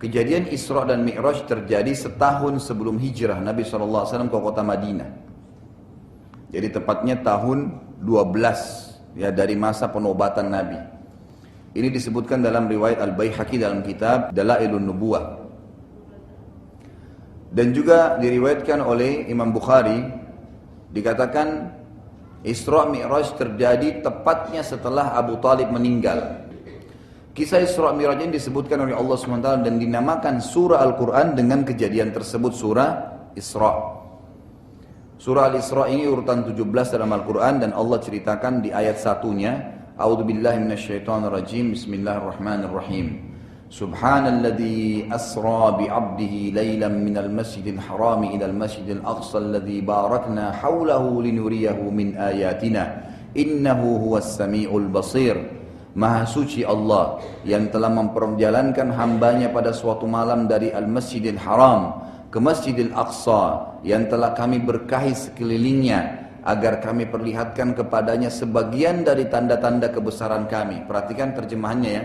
Kejadian Isra dan Mi'raj terjadi setahun sebelum hijrah Nabi SAW ke kota Madinah. Jadi tepatnya tahun 12 ya dari masa penobatan Nabi. Ini disebutkan dalam riwayat Al-Baihaqi dalam kitab Dalailun Nubuwah. Dan juga diriwayatkan oleh Imam Bukhari, dikatakan Isra Mi'raj terjadi tepatnya setelah Abu Talib meninggal. Kisah Isra Mi'raj ini disebutkan oleh Allah SWT dan dinamakan surah Al-Quran dengan kejadian tersebut, surah Isra. Surah Al-Isra ini urutan 17 dalam Al-Quran dan Allah ceritakan di ayat satunya, A'udzubillahi minasyaitonirrajim, Bismillahirrahmanirrahim. Subhanalladzi asra bi'abdihi laylan minal masjidil harami ilal masjidil aqsa alladzi barakna hawlahu linuriyahu min ayatina innahu huwas sami'ul basir. Maha suci Allah yang telah memperjalankan hambanya pada suatu malam dari Al-Masjidil Haram ke Masjidil Aqsa yang telah kami berkahi sekelilingnya agar kami perlihatkan kepadanya sebagian dari tanda-tanda kebesaran kami. Perhatikan terjemahannya ya.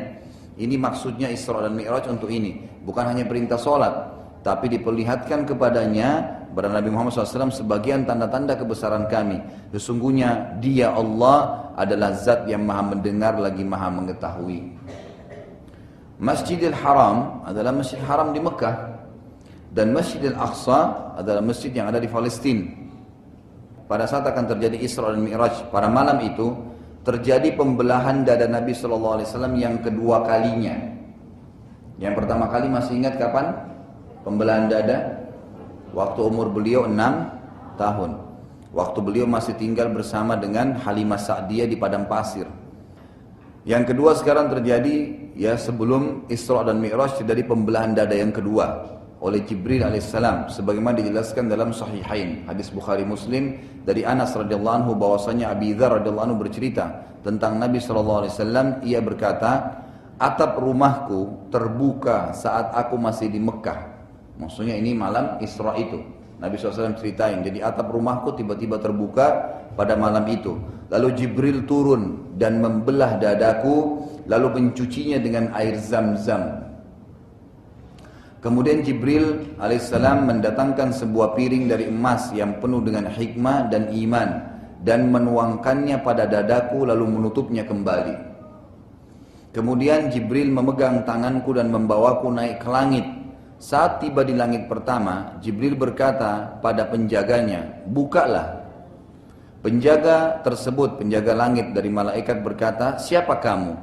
Ini maksudnya Isra dan Mi'raj untuk ini. Bukan hanya perintah sholat, tapi diperlihatkan kepadanya kepada Nabi Muhammad SAW sebagian tanda-tanda kebesaran kami. Sesungguhnya Dia Allah adalah zat yang maha mendengar lagi maha mengetahui. Masjidil Haram adalah masjid haram di Mekah. Dan Masjidil Aqsa adalah masjid yang ada di Palestina. Pada saat akan terjadi Isra dan Mi'raj, pada malam itu terjadi pembelahan dada Nabi SAW yang kedua kalinya. Yang pertama kali masih ingat kapan? Pembelahan dada? Waktu umur beliau 6 tahun. Waktu beliau masih tinggal bersama dengan Halimah Sa'diyah di padang pasir. Yang kedua sekarang terjadi ya sebelum Isra dan Mi'raj terjadi pembelahan dada yang kedua oleh Jibril alaihissalam sebagaimana dijelaskan dalam Sahihain hadis Bukhari Muslim dari Anas radhiyallahu anhu bahwasanya Abi Dzar radhiyallahu anhu bercerita tentang Nabi sallallahu alaihi wasallam. Ia berkata, atap rumahku terbuka saat aku masih di Mekah. Maksudnya ini malam Isra itu. Nabi SAW ceritain, jadi atap rumahku tiba-tiba terbuka pada malam itu. Lalu Jibril turun dan membelah dadaku, lalu mencucinya dengan air Zam-Zam. Kemudian Jibril alaihissalam mendatangkan sebuah piring dari emas yang penuh dengan hikmah dan iman dan menuangkannya pada dadaku lalu menutupnya kembali. Kemudian Jibril memegang tanganku dan membawaku naik ke langit. Saat tiba di langit pertama, Jibril berkata pada penjaganya, bukalah. Penjaga tersebut, penjaga langit dari malaikat berkata, siapa kamu?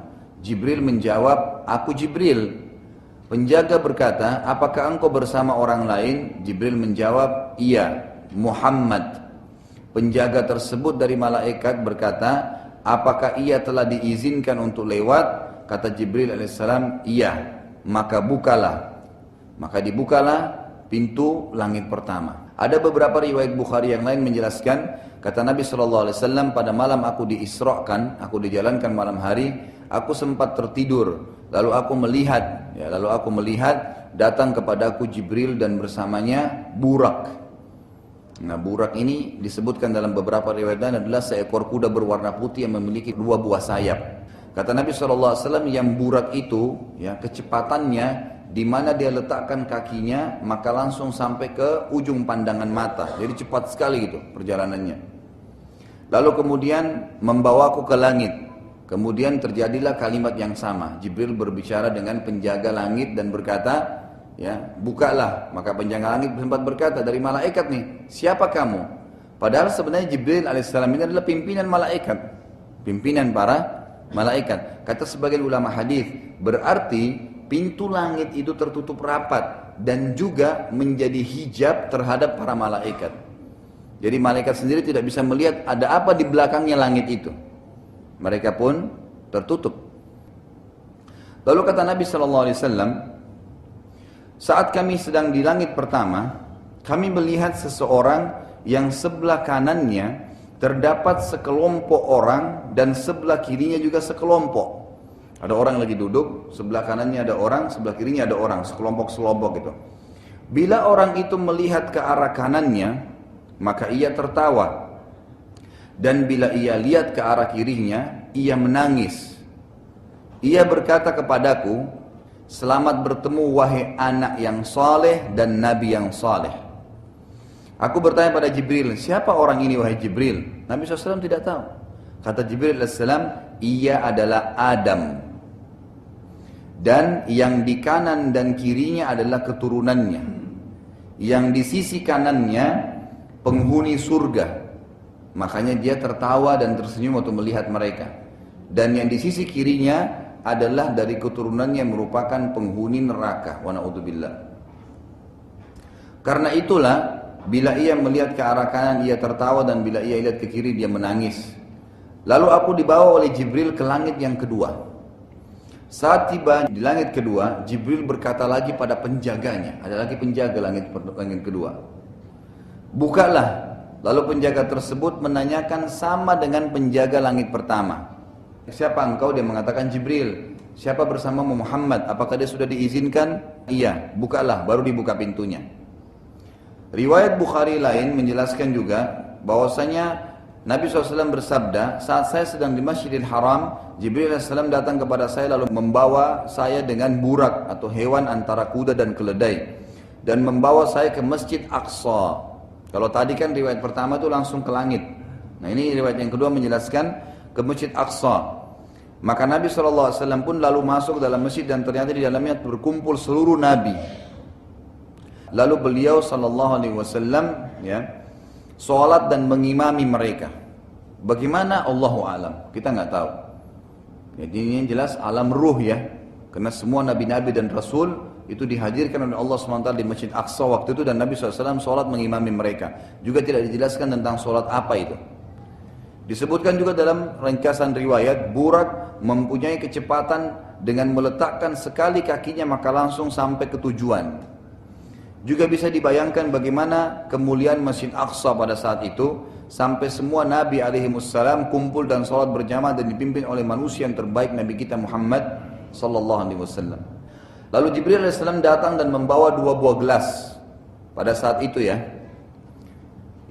Jibril menjawab, aku Jibril. Penjaga berkata, apakah engkau bersama orang lain? Jibril menjawab, iya, Muhammad. Penjaga tersebut dari malaikat berkata, apakah ia telah diizinkan untuk lewat? Kata Jibril alaihissalam, iya. Maka bukalah. Maka dibukalah pintu langit pertama. Ada beberapa riwayat Bukhari yang lain menjelaskan, kata Nabi SAW, pada malam aku diisrakan, aku dijalankan malam hari, aku sempat tertidur. Lalu aku melihat datang kepadaku Jibril dan bersamanya Burak. Nah, Burak ini disebutkan dalam beberapa riwayat lain adalah seekor kuda berwarna putih yang memiliki 2 buah sayap. Kata Nabi SAW, yang Burak itu ya kecepatannya di mana dia letakkan kakinya maka langsung sampai ke ujung pandangan mata. Jadi cepat sekali gitu perjalanannya. Lalu kemudian membawaku ke langit. Kemudian terjadilah kalimat yang sama. Jibril berbicara dengan penjaga langit dan berkata, ya, bukalah. Maka penjaga langit sempat berkata, dari malaikat nih, siapa kamu? Padahal sebenarnya Jibril alaihissalam ini adalah pimpinan malaikat. Pimpinan para malaikat. Kata sebagian ulama hadis, berarti pintu langit itu tertutup rapat dan juga menjadi hijab terhadap para malaikat. Jadi malaikat sendiri tidak bisa melihat ada apa di belakangnya langit itu. Mereka pun tertutup. Lalu kata Nabi SAW, saat kami sedang di langit pertama, kami melihat seseorang yang sebelah kanannya terdapat sekelompok orang dan sebelah kirinya juga sekelompok. Ada orang lagi duduk, sebelah kanannya ada orang, sebelah kirinya ada orang, sekelompok-sekelompok gitu. Bila orang itu melihat ke arah kanannya, maka ia tertawa. Dan bila ia lihat ke arah kirinya, ia menangis. Ia berkata kepadaku, Selamat bertemu wahai anak yang saleh dan nabi yang saleh. Aku bertanya pada Jibril, siapa orang ini wahai Jibril? Nabi SAW tidak tahu. Kata Jibril AS, ia adalah Adam. Dan yang di kanan dan kirinya adalah keturunannya. Yang di sisi kanannya penghuni surga. Makanya dia tertawa dan tersenyum waktu melihat mereka. Dan yang di sisi kirinya adalah dari keturunannya merupakan penghuni neraka. Wa na'udzubillah. Karena itulah bila ia melihat ke arah kanan ia tertawa dan bila ia lihat ke kiri dia menangis. Lalu aku dibawa oleh Jibril ke langit yang kedua. Saat tiba di langit kedua, Jibril berkata lagi pada penjaganya, ada lagi penjaga langit kedua. Bukalah. Lalu penjaga tersebut menanyakan sama dengan penjaga langit pertama. Siapa engkau? Dia mengatakan Jibril. Siapa bersamamu? Muhammad. Apakah dia sudah diizinkan? Iya. Bukalah, baru dibuka pintunya. Riwayat Bukhari lain menjelaskan juga bahwasanya Nabi SAW bersabda, saat saya sedang di Masjidil Haram, Jibril AS datang kepada saya lalu membawa saya dengan burak atau hewan antara kuda dan keledai dan membawa saya ke Masjid Aqsa. Kalau tadi kan riwayat pertama itu langsung ke langit. Nah ini riwayat yang kedua menjelaskan ke Masjid Aqsa. Maka Nabi SAW pun lalu masuk dalam masjid dan ternyata di dalamnya berkumpul seluruh Nabi. Lalu beliau SAW sholat dan mengimami mereka. Bagaimana? Allahu alam. Kita nggak tahu. Jadi ini jelas alam ruh ya. Karena semua Nabi-Nabi dan Rasul itu dihadirkan oleh Allah SWT di Masjid Aqsa waktu itu dan Nabi SAW sholat mengimami mereka. Juga tidak dijelaskan tentang sholat apa itu. Disebutkan juga dalam ringkasan riwayat, burak mempunyai kecepatan dengan meletakkan sekali kakinya maka langsung sampai ke tujuan. Juga bisa dibayangkan bagaimana kemuliaan Masjid Aqsa pada saat itu, sampai semua Nabi alaihimussalam kumpul dan sholat berjamaah dan dipimpin oleh manusia yang terbaik Nabi kita Muhammad sallallahu alaihi wasallam. Lalu Jibril alaihissalam datang dan membawa 2 buah gelas pada saat itu ya.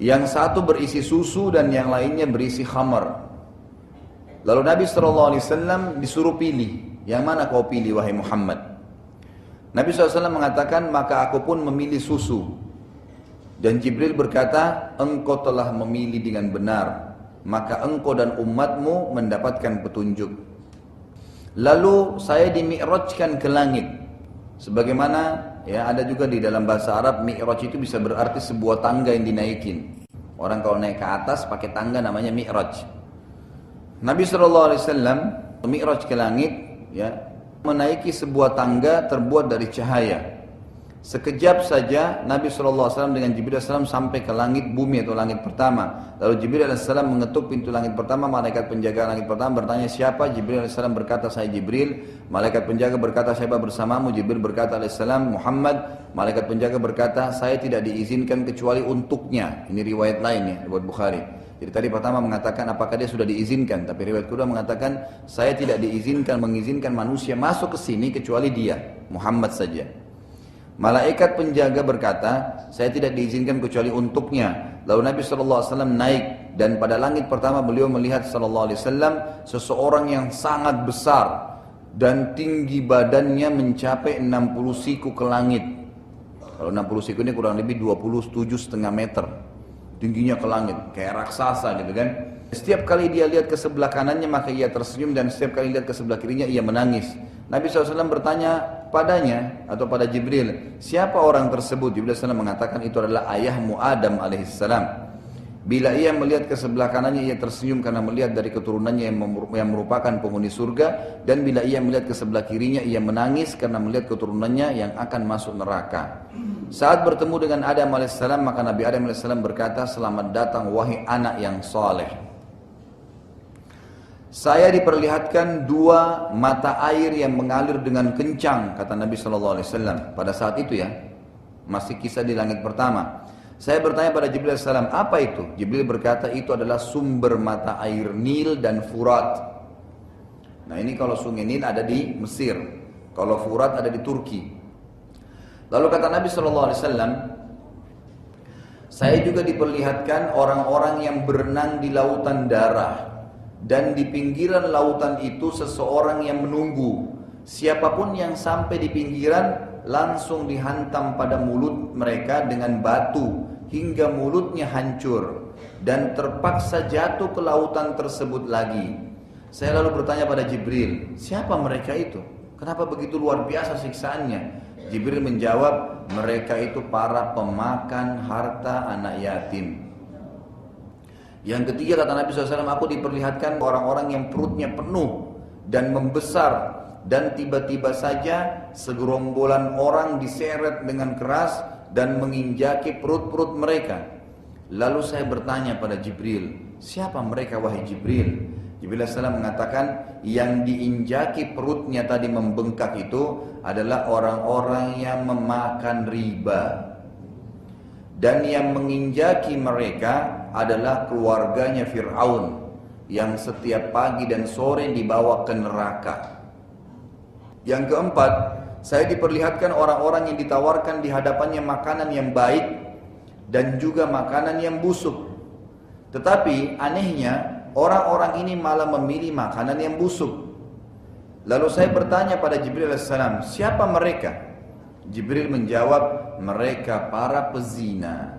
Yang satu berisi susu dan yang lainnya berisi khamar. Lalu Nabi SAW disuruh pilih, yang mana kau pilih wahai Muhammad? Nabi SAW mengatakan, maka aku pun memilih susu. Dan Jibril berkata, engkau telah memilih dengan benar, maka engkau dan umatmu mendapatkan petunjuk. Lalu saya dimi'rajkan ke langit. Sebagaimana ya ada juga di dalam bahasa Arab, mi'raj itu bisa berarti sebuah tangga yang dinaikin. Orang kalau naik ke atas pakai tangga namanya mi'raj. Nabi SAW mi'raj ke langit ya, menaiki sebuah tangga terbuat dari cahaya. Sekejap saja Nabi SAW dengan Jibril SAW sampai ke langit bumi atau langit pertama. Lalu Jibril SAW mengetuk pintu langit pertama. Malaikat penjaga langit pertama bertanya siapa? Jibril SAW berkata saya Jibril. Malaikat penjaga berkata siapa bersamamu? Jibril berkata alaihissalam Muhammad. Malaikat penjaga berkata saya tidak diizinkan kecuali untuknya. Ini riwayat lain ya, riwayat Bukhari. Jadi tadi pertama mengatakan apakah dia sudah diizinkan, tapi riwayat kedua mengatakan saya tidak diizinkan mengizinkan manusia masuk ke sini kecuali dia, Muhammad saja. Malaikat penjaga berkata, saya tidak diizinkan kecuali untuknya. Lalu Nabi SAW naik dan pada langit pertama beliau melihat SAW seseorang yang sangat besar dan tinggi badannya mencapai 60 siku ke langit. Kalau 60 siku ini kurang lebih 27,5 meter. Tingginya ke langit, kayak raksasa gitu kan. Setiap kali dia lihat ke sebelah kanannya maka ia tersenyum dan setiap kali lihat ke sebelah kirinya ia menangis. Nabi SAW bertanya padanya atau pada Jibril, siapa orang tersebut? Jibril SAW mengatakan itu adalah ayahmu Adam alaihissalam. Bila ia melihat ke sebelah kanannya ia tersenyum karena melihat dari keturunannya yang merupakan penghuni surga. Dan bila ia melihat ke sebelah kirinya ia menangis karena melihat keturunannya yang akan masuk neraka. Saat bertemu dengan Adam alaihissalam maka Nabi Adam alaihissalam berkata, selamat datang wahai anak yang saleh. Saya diperlihatkan 2 mata air yang mengalir dengan kencang, kata Nabi SAW pada saat itu ya, masih kisah di langit pertama. Saya bertanya pada Jibril SAW, apa itu? Jibril berkata itu adalah sumber mata air Nil dan Furat. Nah ini kalau sungai Nil ada di Mesir, kalau Furat ada di Turki. Lalu kata Nabi SAW, saya juga diperlihatkan orang-orang yang berenang di lautan darah. Dan di pinggiran lautan itu seseorang yang menunggu. Siapapun yang sampai di pinggiran langsung dihantam pada mulut mereka dengan batu hingga mulutnya hancur dan terpaksa jatuh ke lautan tersebut lagi. Saya lalu bertanya pada Jibril, siapa mereka itu? Kenapa begitu luar biasa siksaannya? Jibril menjawab, mereka itu para pemakan harta anak yatim. Yang ketiga kata Nabi SAW, aku diperlihatkan orang-orang yang perutnya penuh dan membesar, dan tiba-tiba saja segerombolan orang diseret dengan keras dan menginjaki perut-perut mereka. Lalu saya bertanya pada Jibril, siapa mereka wahai Jibril? Jibril AS mengatakan, yang diinjaki perutnya tadi membengkak itu adalah orang-orang yang memakan riba. Dan yang menginjaki mereka adalah keluarganya Fir'aun yang setiap pagi dan sore dibawa ke neraka. Yang keempat, saya diperlihatkan orang-orang yang ditawarkan di hadapannya makanan yang baik dan juga makanan yang busuk. Tetapi anehnya, orang-orang ini malah memilih makanan yang busuk. Lalu saya bertanya pada Jibril AS, siapa mereka? Jibril menjawab, mereka para pezina.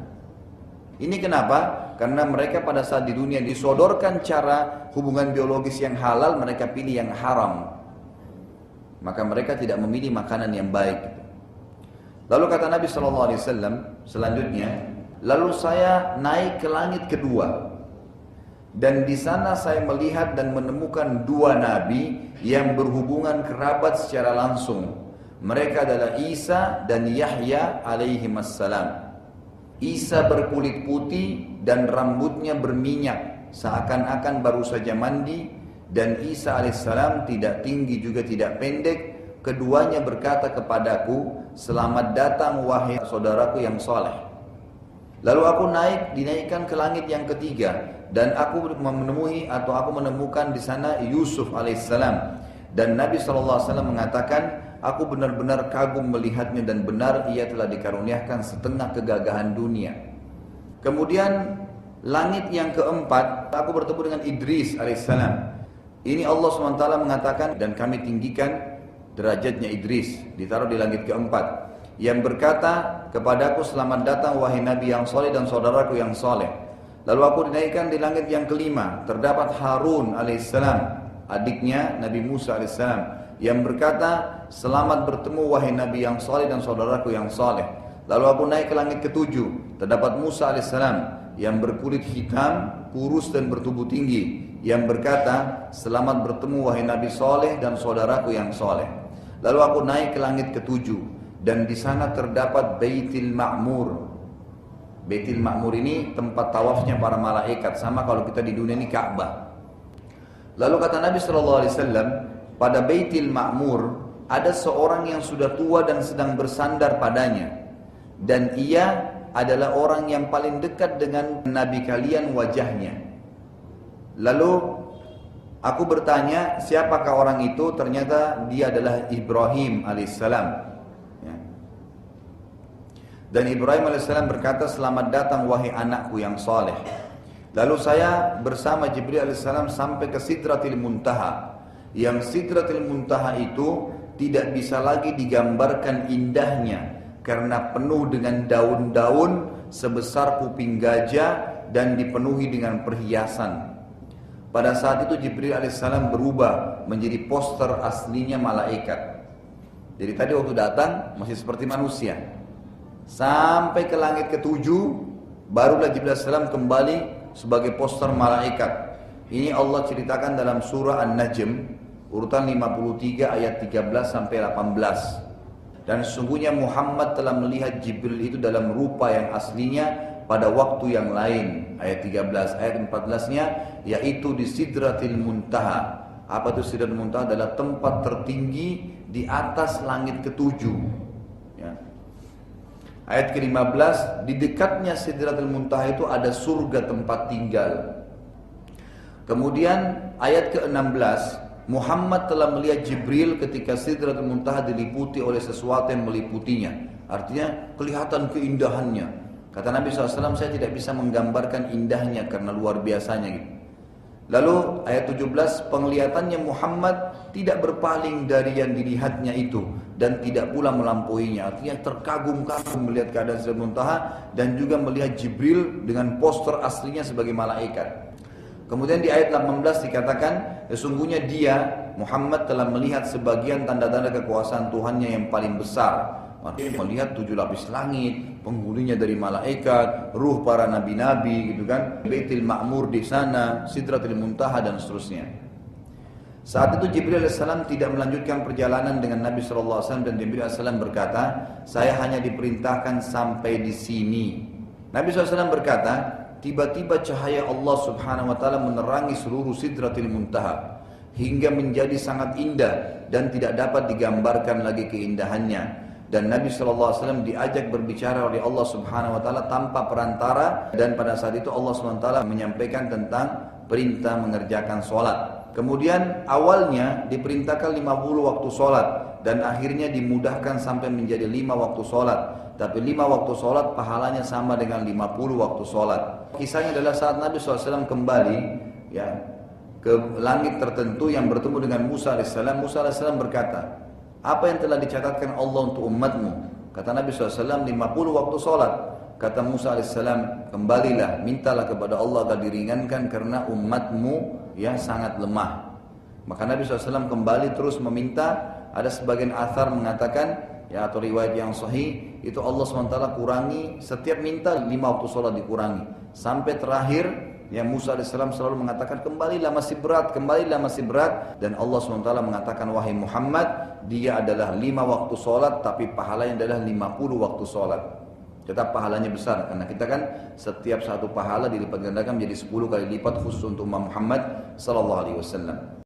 Ini kenapa? Karena mereka pada saat di dunia disodorkan cara hubungan biologis yang halal, mereka pilih yang haram. Maka mereka tidak memilih makanan yang baik. Lalu kata Nabi SAW selanjutnya, lalu saya naik ke langit kedua. Dan di sana saya melihat dan menemukan dua nabi yang berhubungan kerabat secara langsung. Mereka adalah Isa dan Yahya alaihimassalam. Isa berkulit putih dan rambutnya berminyak, seakan-akan baru saja mandi. Dan Isa alaihissalam tidak tinggi juga tidak pendek. Keduanya berkata kepadaku, selamat datang wahai saudaraku yang soleh. Lalu aku dinaikkan ke langit yang ketiga. Dan aku menemukan di sana Yusuf alaihissalam. Dan Nabi SAW mengatakan, aku benar-benar kagum melihatnya dan benar ia telah dikaruniakan setengah kegagahan dunia. Kemudian langit yang keempat, aku bertemu dengan Idris alaihissalam. Ini Allah SWT mengatakan, dan kami tinggikan derajatnya Idris, ditaruh di langit keempat. Yang berkata kepadaku, selamat datang wahai Nabi yang soleh dan saudaraku yang soleh. Lalu aku dinaikkan di langit yang kelima, terdapat Harun alaihissalam, adiknya Nabi Musa alaihissalam, yang berkata, selamat bertemu wahai Nabi yang soleh dan saudaraku yang soleh. Lalu aku naik ke langit ketujuh, terdapat Musa alaihissalam, yang berkulit hitam, kurus dan bertubuh tinggi, yang berkata, selamat bertemu wahai Nabi soleh dan saudaraku yang soleh. Lalu aku naik ke langit ketujuh, dan di sana terdapat Baitul Ma'mur. Baitul Ma'mur ini tempat tawafnya para malaikat, sama kalau kita di dunia ini Ka'bah. Lalu kata Nabi SAW, pada Baitul Ma'mur ada seorang yang sudah tua dan sedang bersandar padanya, dan ia adalah orang yang paling dekat dengan Nabi kalian wajahnya. Lalu aku bertanya, siapakah orang itu? Ternyata dia adalah Ibrahim alaihissalam. Dan Ibrahim alaihissalam berkata, selamat datang wahai anakku yang saleh. Lalu saya bersama Jibril alaihissalam sampai ke Sidratil Muntaha. Yang Sidratil Muntaha itu tidak bisa lagi digambarkan indahnya, karena penuh dengan daun-daun sebesar kuping gajah dan dipenuhi dengan perhiasan. Pada saat itu Jibril alaihissalam berubah menjadi poster aslinya malaikat. Jadi tadi waktu datang masih seperti manusia. Sampai ke langit ketujuh, barulah Jibril alaihissalam kembali sebagai poster malaikat. Ini Allah ceritakan dalam surah An-Najm, urutan 53 ayat 13 sampai 18. Dan sesungguhnya Muhammad telah melihat Jibril itu dalam rupa yang aslinya pada waktu yang lain. Ayat 13, ayat 14-nya yaitu di Sidratil Muntaha. Apa itu Sidratil Muntaha? Adalah tempat tertinggi di atas langit ketujuh. Ya. Ayat ke-15, di dekatnya Sidratil Muntaha itu ada surga tempat tinggal. Kemudian ayat ke-16, Muhammad telah melihat Jibril ketika Sidratul Muntaha diliputi oleh sesuatu yang meliputinya. Artinya kelihatan keindahannya. Kata Nabi SAW, saya tidak bisa menggambarkan indahnya karena luar biasanya gitu. Lalu ayat 17, penglihatannya Muhammad tidak berpaling dari yang dilihatnya itu dan tidak pula melampauinya. Artinya terkagum-kagum melihat keadaan Sidratul Muntaha dan juga melihat Jibril dengan poster aslinya sebagai malaikat. Kemudian di ayat 18 dikatakan, sesungguhnya dia Muhammad telah melihat sebagian tanda-tanda kekuasaan Tuhannya yang paling besar. Maksudnya melihat 7 lapis langit, penghuninya dari malaikat, ruh para nabi-nabi gitu kan, Baitul Ma'mur di sana, Sidratul Muntaha dan seterusnya. Saat itu Jibril AS tidak melanjutkan perjalanan dengan Nabi SAW dan Jibril AS berkata, saya hanya diperintahkan sampai di sini. Nabi SAW berkata, tiba-tiba cahaya Allah Subhanahu Wa Taala menerangi seluruh Sidratul Muntaha hingga menjadi sangat indah dan tidak dapat digambarkan lagi keindahannya. Dan Nabi SAW diajak berbicara oleh Allah Subhanahu Wa Taala tanpa perantara, dan pada saat itu Allah Subhanahu Wa Taala menyampaikan tentang perintah mengerjakan sholat. Kemudian awalnya diperintahkan 50 waktu sholat dan akhirnya dimudahkan sampai menjadi 5 waktu sholat. Tapi 5 waktu sholat pahalanya sama dengan 50 waktu sholat. Kisahnya adalah saat Nabi SAW kembali ya, ke langit tertentu yang bertemu dengan Musa AS. Musa AS berkata, apa yang telah dicatatkan Allah untuk umatmu? Kata Nabi SAW, 50 waktu sholat. Kata Musa AS, kembalilah, mintalah kepada Allah agar diringankan karena umatmu yang sangat lemah. Maka Nabi SAW kembali terus meminta. Ada sebagian athar mengatakan, ya, atau riwayat yang sahih, itu Allah SWT kurangi, setiap minta 5 waktu sholat dikurangi. Sampai terakhir, yang Musa AS selalu mengatakan, kembalilah masih berat, kembalilah masih berat. Dan Allah SWT mengatakan, wahai Muhammad, dia adalah 5 waktu sholat, tapi pahalanya adalah 50 waktu sholat. Tetap pahalanya besar, karena kita kan setiap satu pahala dilipat gandakan menjadi 10 kali lipat khusus untuk Muhammad SAW.